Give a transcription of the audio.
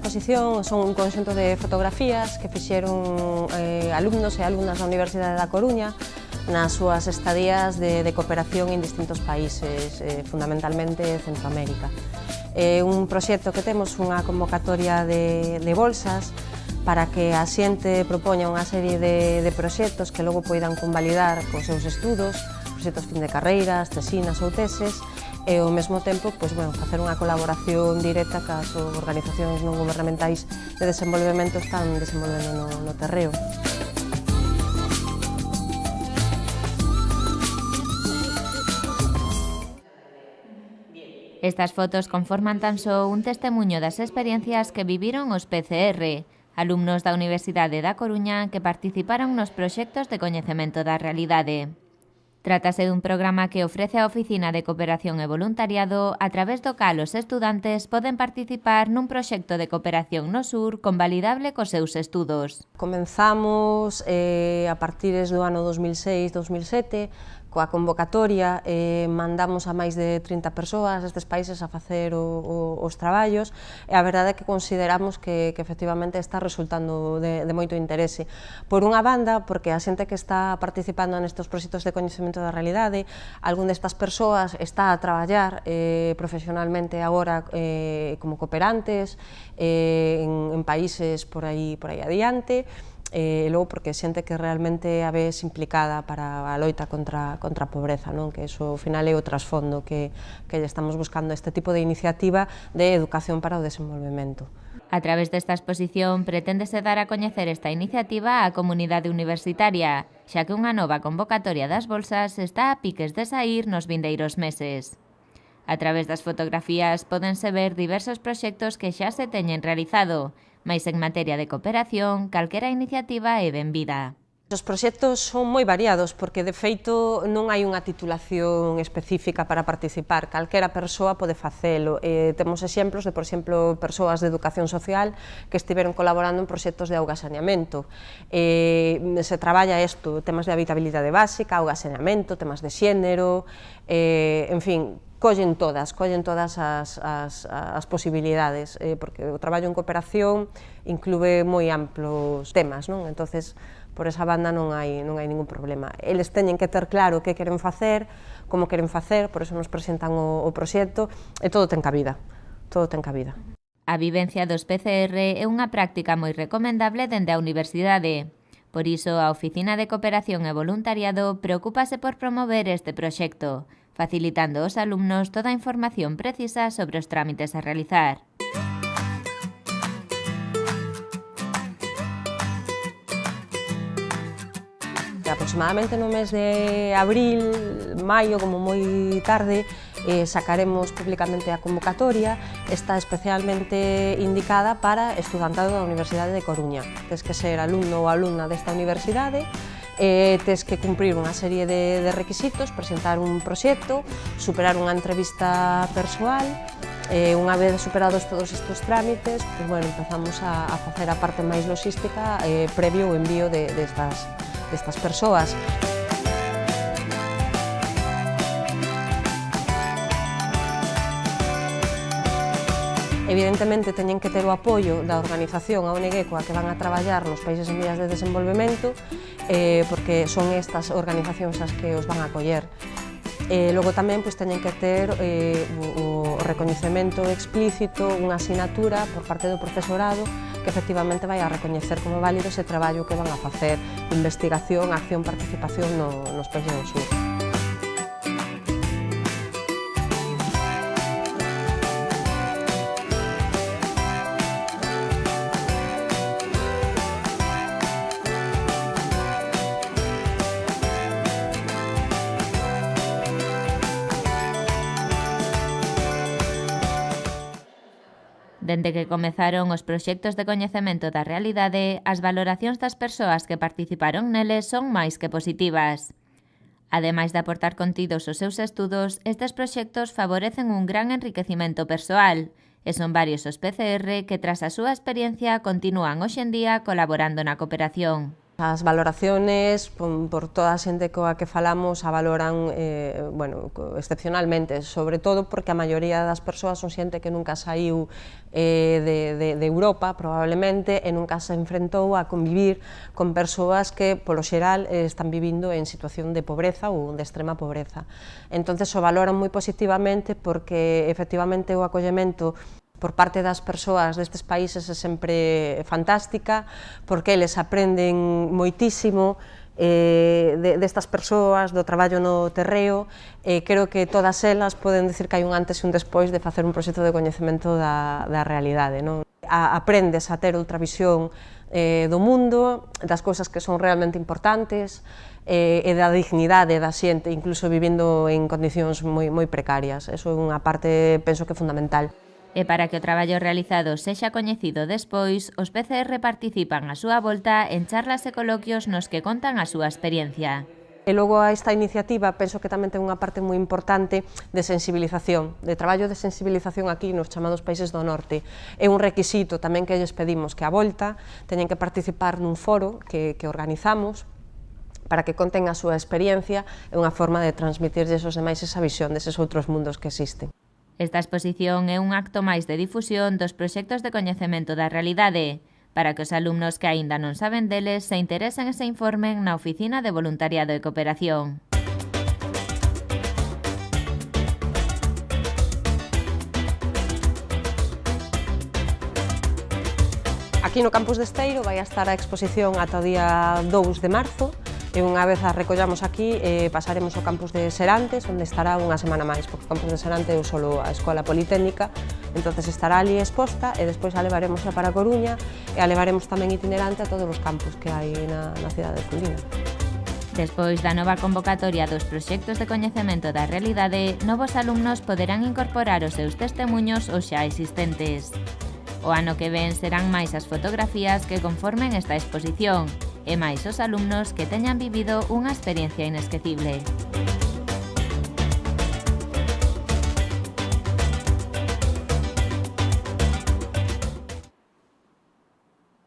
exposición son un conxunto de fotografías que fixeron alumnos e alumnas da Universidade da Coruña nas súas estadías de cooperación en distintos países, fundamentalmente Centroamérica. É un proxecto que temos unha convocatoria de bolsas para que a xente propoña unha serie de proxectos que logo poidan convalidar cos seus estudos, proxectos fin de carreiras, tesinas ou teses, e ao mesmo tempo facer unha colaboración directa cas organizacións non gubernamentais de desenvolvemento están desenvolvendo no terreo. Estas fotos conforman tan só un testemuño das experiencias que viviron os PCR, alumnos da Universidade da Coruña que participaron nos proxectos de coñecemento da realidade. Trátase dun programa que ofrece a Oficina de Cooperación e Voluntariado, a través do cal os estudantes poden participar nun proxecto de cooperación no sur convalidable cos seus estudos. Comenzamos a partir do ano 2006-2007 coa convocatoria, mandamos a máis de 30 persoas a estes países a facer os traballos e a verdade é que consideramos que efectivamente está resultando de moito interese. Por unha banda, porque a xente que está participando nestes proxectos de coñecemento da realidade, algún destas persoas está a traballar profesionalmente agora como cooperantes en países por aí adiante, e logo porque xente que realmente a ves implicada para a loita contra a pobreza, que iso ao final é o trasfondo que lle estamos buscando este tipo de iniciativa de educación para o desenvolvemento. A través desta exposición preténdese dar a coñecer esta iniciativa á comunidade universitaria, xa que unha nova convocatoria das bolsas está a piques de saír nos vindeiros meses. A través das fotografías pódense ver diversos proxectos que xa se teñen realizado, mais en materia de cooperación, calquera iniciativa é benvida. Os proxectos son moi variados porque, de feito, non hai unha titulación específica para participar. Calquera persoa pode facelo. Temos exemplos de, por exemplo, persoas de educación social que estiveron colaborando en proxectos de auga e saneamento. Se traballa isto, temas de habitabilidade básica, auga e saneamento, temas de xénero, en fin, collen todas as posibilidades, porque o traballo en cooperación inclúe moi amplos temas, non? Entonces, por esa banda non hai ningún problema. Eles teñen que ter claro que queren facer, como queren facer, por eso nos presentan o proxecto, e todo ten cabida, todo ten cabida. A vivencia dos PCR é unha práctica moi recomendable dende a universidade. Por iso, a Oficina de Cooperación e Voluntariado preocúpase por promover este proxecto, facilitando aos alumnos toda a información precisa sobre os trámites a realizar. Aproximadamente no mes de abril, maio, como moi tarde, sacaremos públicamente a convocatoria. Está especialmente indicada para estudantado da Universidade de Coruña. Tes que ser alumno ou alumna desta universidade, tes que cumprir unha serie de requisitos, presentar un proxecto, superar unha entrevista persoal. Unha vez superados todos estes trámites, empezamos a facer a parte máis logística previo ao envío destas persoas. Evidentemente, teñen que ter o apoio da organización, a ONG, coa que van a traballar nos países en vías de desenvolvemento, porque son estas organizacións as que os van a acoller. Logo tamén teñen que ter o recoñecemento explícito, unha asignatura por parte do profesorado que efectivamente vai a recoñecer como válido ese traballo que van a facer, investigación, acción, participación nos países do sur. Dende que comezaron os proxectos de coñecemento da realidade, as valoracións das persoas que participaron neles son máis que positivas. Ademais de aportar contidos aos seus estudos, estes proxectos favorecen un gran enriquecimento persoal, e son varios os PCR que, tras a súa experiencia, continúan hoxe en día colaborando na cooperación. As valoraciones, por toda a xente coa que falamos, a valoran excepcionalmente, sobre todo porque a maioría das persoas son xente que nunca saiu de Europa, probablemente, e nunca se enfrentou a convivir con persoas que, polo xeral, están vivindo en situación de pobreza ou de extrema pobreza. Entonces, o valoran moi positivamente porque, efectivamente, o acollemento por parte das persoas destes países é sempre fantástica, porque eles aprenden moitísimo destas persoas, do traballo no terreo, e creo que todas elas poden dicir que hai un antes e un despois de facer un proxecto de coñecemento da realidade. Aprendes a ter outra visión do mundo, das cousas que son realmente importantes, e da dignidade da xente, incluso vivindo en condicións moi precarias. Eso é unha parte, penso que fundamental. E para que o traballo realizado sexa coñecido despois, os PCR participan a súa volta en charlas e coloquios nos que contan a súa experiencia. E logo a esta iniciativa penso que tamén ten unha parte moi importante de sensibilización, de traballo de sensibilización aquí nos chamados países do norte. É un requisito tamén que lles pedimos que a volta teñen que participar nun foro que organizamos para que conten a súa experiencia, é unha forma de transmitirlles aos demais esa visión deses outros mundos que existen. Esta exposición é un acto máis de difusión dos proxectos de coñecemento da realidade, para que os alumnos que aínda non saben deles se interesen e se informen na Oficina de Voluntariado e Cooperación. Aquí no campus de Esteiro vai a estar a exposición ata o día 2 de marzo, e unha vez a recollamos aquí, pasaremos ao campus de Serantes, onde estará unha semana máis, porque o campus de Serantes é solo a Escola Politécnica, entonces estará ali exposta, e despois a levaremos para a Coruña, e a levaremos tamén itinerante a todos os campus que hai na cidade de Colina. Despois da nova convocatoria dos proxectos de coñecemento da realidade, novos alumnos poderán incorporar os seus testemuños aos xa existentes. O ano que ven serán máis as fotografías que conformen esta exposición, e máis os alumnos que teñan vivido unha experiencia inesquecible.